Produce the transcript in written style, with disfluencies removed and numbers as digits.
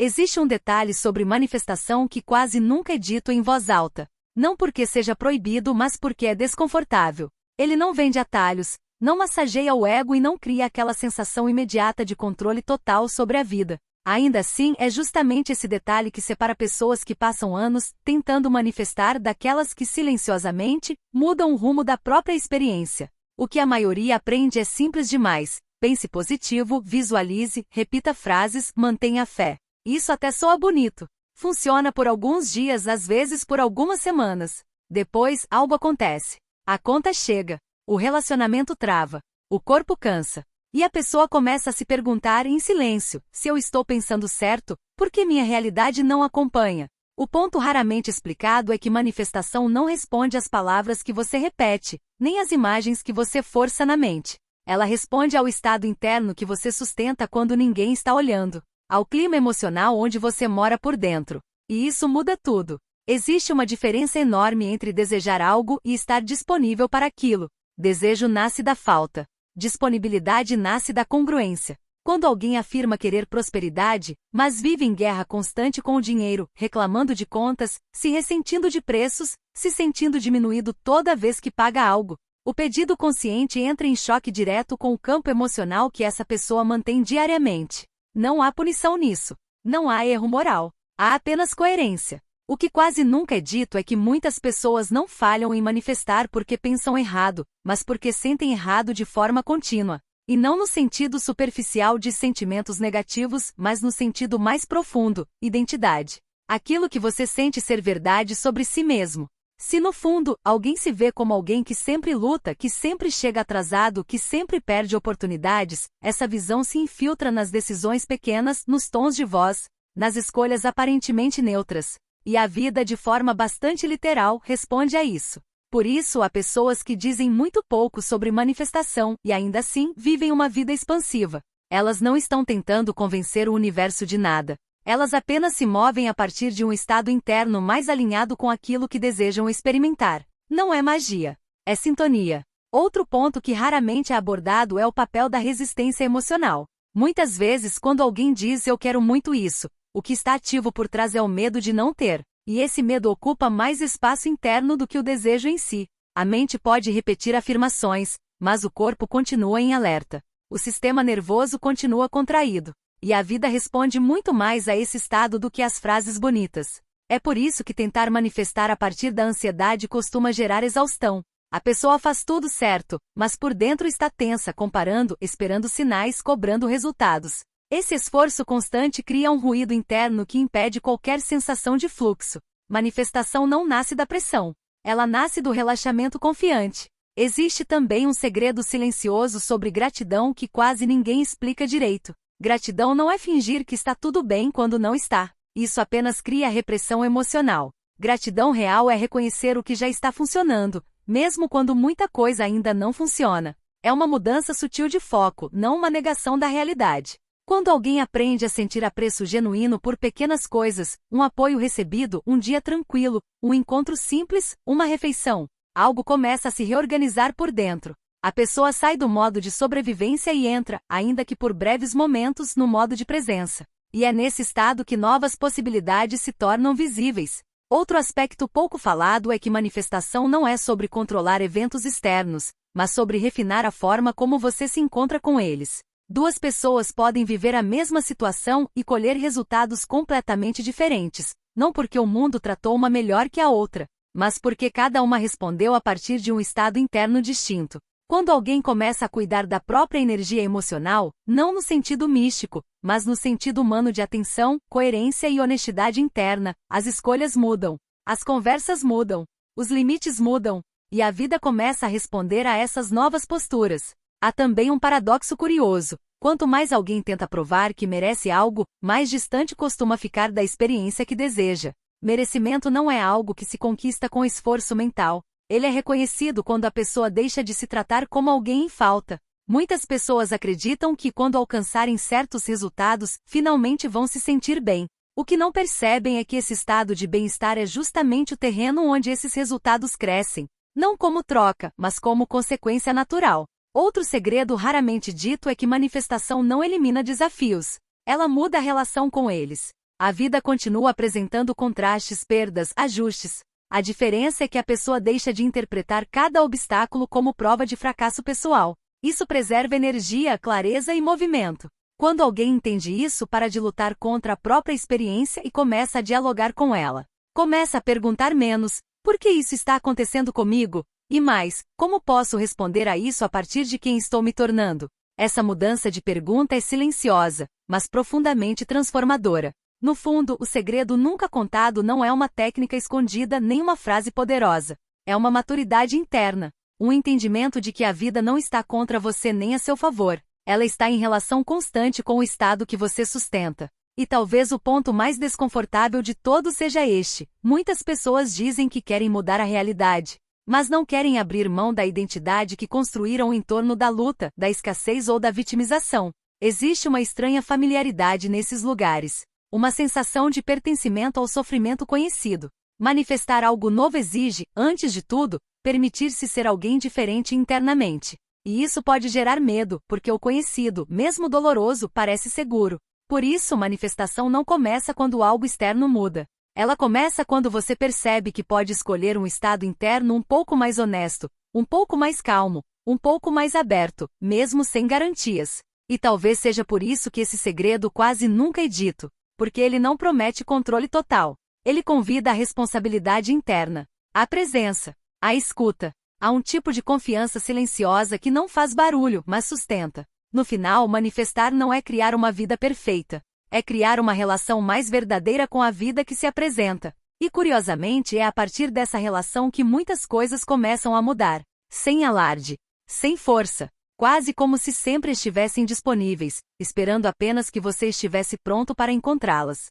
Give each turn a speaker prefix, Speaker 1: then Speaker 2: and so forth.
Speaker 1: Existe um detalhe sobre manifestação que quase nunca é dito em voz alta. Não porque seja proibido, mas porque é desconfortável. Ele não vende atalhos, não massageia o ego e não cria aquela sensação imediata de controle total sobre a vida. Ainda assim, é justamente esse detalhe que separa pessoas que passam anos tentando manifestar daquelas que silenciosamente mudam o rumo da própria experiência. O que a maioria aprende é simples demais. Pense positivo, visualize, repita frases, mantenha fé. Isso até soa bonito. Funciona por alguns dias, às vezes por algumas semanas. Depois, algo acontece. A conta chega. O relacionamento trava. O corpo cansa. E a pessoa começa a se perguntar em silêncio, se eu estou pensando certo, por que minha realidade não acompanha? O ponto raramente explicado é que manifestação não responde às palavras que você repete, nem às imagens que você força na mente. Ela responde ao estado interno que você sustenta quando ninguém está olhando, ao clima emocional onde você mora por dentro. E isso muda tudo. Existe uma diferença enorme entre desejar algo e estar disponível para aquilo. Desejo nasce da falta. Disponibilidade nasce da congruência. Quando alguém afirma querer prosperidade, mas vive em guerra constante com o dinheiro, reclamando de contas, se ressentindo de preços, se sentindo diminuído toda vez que paga algo, o pedido consciente entra em choque direto com o campo emocional que essa pessoa mantém diariamente. Não há punição nisso. Não há erro moral. Há apenas coerência. O que quase nunca é dito é que muitas pessoas não falham em manifestar porque pensam errado, mas porque sentem errado de forma contínua. E não no sentido superficial de sentimentos negativos, mas no sentido mais profundo, identidade. Aquilo que você sente ser verdade sobre si mesmo. Se no fundo, alguém se vê como alguém que sempre luta, que sempre chega atrasado, que sempre perde oportunidades, essa visão se infiltra nas decisões pequenas, nos tons de voz, nas escolhas aparentemente neutras. E a vida, de forma bastante literal, responde a isso. Por isso, há pessoas que dizem muito pouco sobre manifestação e ainda assim vivem uma vida expansiva. Elas não estão tentando convencer o universo de nada. Elas apenas se movem a partir de um estado interno mais alinhado com aquilo que desejam experimentar. Não é magia. É sintonia. Outro ponto que raramente é abordado é o papel da resistência emocional. Muitas vezes, quando alguém diz eu quero muito isso, o que está ativo por trás é o medo de não ter, e esse medo ocupa mais espaço interno do que o desejo em si. A mente pode repetir afirmações, mas o corpo continua em alerta. O sistema nervoso continua contraído, e a vida responde muito mais a esse estado do que às frases bonitas. É por isso que tentar manifestar a partir da ansiedade costuma gerar exaustão. A pessoa faz tudo certo, mas por dentro está tensa, comparando, esperando sinais, cobrando resultados. Esse esforço constante cria um ruído interno que impede qualquer sensação de fluxo. Manifestação não nasce da pressão. Ela nasce do relaxamento confiante. Existe também um segredo silencioso sobre gratidão que quase ninguém explica direito. Gratidão não é fingir que está tudo bem quando não está. Isso apenas cria repressão emocional. Gratidão real é reconhecer o que já está funcionando, mesmo quando muita coisa ainda não funciona. É uma mudança sutil de foco, não uma negação da realidade. Quando alguém aprende a sentir apreço genuíno por pequenas coisas, um apoio recebido, um dia tranquilo, um encontro simples, uma refeição, algo começa a se reorganizar por dentro. A pessoa sai do modo de sobrevivência e entra, ainda que por breves momentos, no modo de presença. E é nesse estado que novas possibilidades se tornam visíveis. Outro aspecto pouco falado é que manifestação não é sobre controlar eventos externos, mas sobre refinar a forma como você se encontra com eles. Duas pessoas podem viver a mesma situação e colher resultados completamente diferentes, não porque o mundo tratou uma melhor que a outra, mas porque cada uma respondeu a partir de um estado interno distinto. Quando alguém começa a cuidar da própria energia emocional, não no sentido místico, mas no sentido humano de atenção, coerência e honestidade interna, as escolhas mudam, as conversas mudam, os limites mudam, e a vida começa a responder a essas novas posturas. Há também um paradoxo curioso. Quanto mais alguém tenta provar que merece algo, mais distante costuma ficar da experiência que deseja. Merecimento não é algo que se conquista com esforço mental. Ele é reconhecido quando a pessoa deixa de se tratar como alguém em falta. Muitas pessoas acreditam que quando alcançarem certos resultados, finalmente vão se sentir bem. O que não percebem é que esse estado de bem-estar é justamente o terreno onde esses resultados crescem. Não como troca, mas como consequência natural. Outro segredo raramente dito é que manifestação não elimina desafios. Ela muda a relação com eles. A vida continua apresentando contrastes, perdas, ajustes. A diferença é que a pessoa deixa de interpretar cada obstáculo como prova de fracasso pessoal. Isso preserva energia, clareza e movimento. Quando alguém entende isso, para de lutar contra a própria experiência e começa a dialogar com ela. Começa a perguntar menos: por que isso está acontecendo comigo? E mais, como posso responder a isso a partir de quem estou me tornando? Essa mudança de pergunta é silenciosa, mas profundamente transformadora. No fundo, o segredo nunca contado não é uma técnica escondida nem uma frase poderosa. É uma maturidade interna. Um entendimento de que a vida não está contra você nem a seu favor. Ela está em relação constante com o estado que você sustenta. E talvez o ponto mais desconfortável de todos seja este: muitas pessoas dizem que querem mudar a realidade, mas não querem abrir mão da identidade que construíram em torno da luta, da escassez ou da vitimização. Existe uma estranha familiaridade nesses lugares. Uma sensação de pertencimento ao sofrimento conhecido. Manifestar algo novo exige, antes de tudo, permitir-se ser alguém diferente internamente. E isso pode gerar medo, porque o conhecido, mesmo doloroso, parece seguro. Por isso, manifestação não começa quando algo externo muda. Ela começa quando você percebe que pode escolher um estado interno um pouco mais honesto, um pouco mais calmo, um pouco mais aberto, mesmo sem garantias. E talvez seja por isso que esse segredo quase nunca é dito, porque ele não promete controle total. Ele convida à responsabilidade interna, à presença, à escuta. Há um tipo de confiança silenciosa que não faz barulho, mas sustenta. No final, manifestar não é criar uma vida perfeita. É criar uma relação mais verdadeira com a vida que se apresenta. E curiosamente é a partir dessa relação que muitas coisas começam a mudar. Sem alarde. Sem força. Quase como se sempre estivessem disponíveis, esperando apenas que você estivesse pronto para encontrá-las.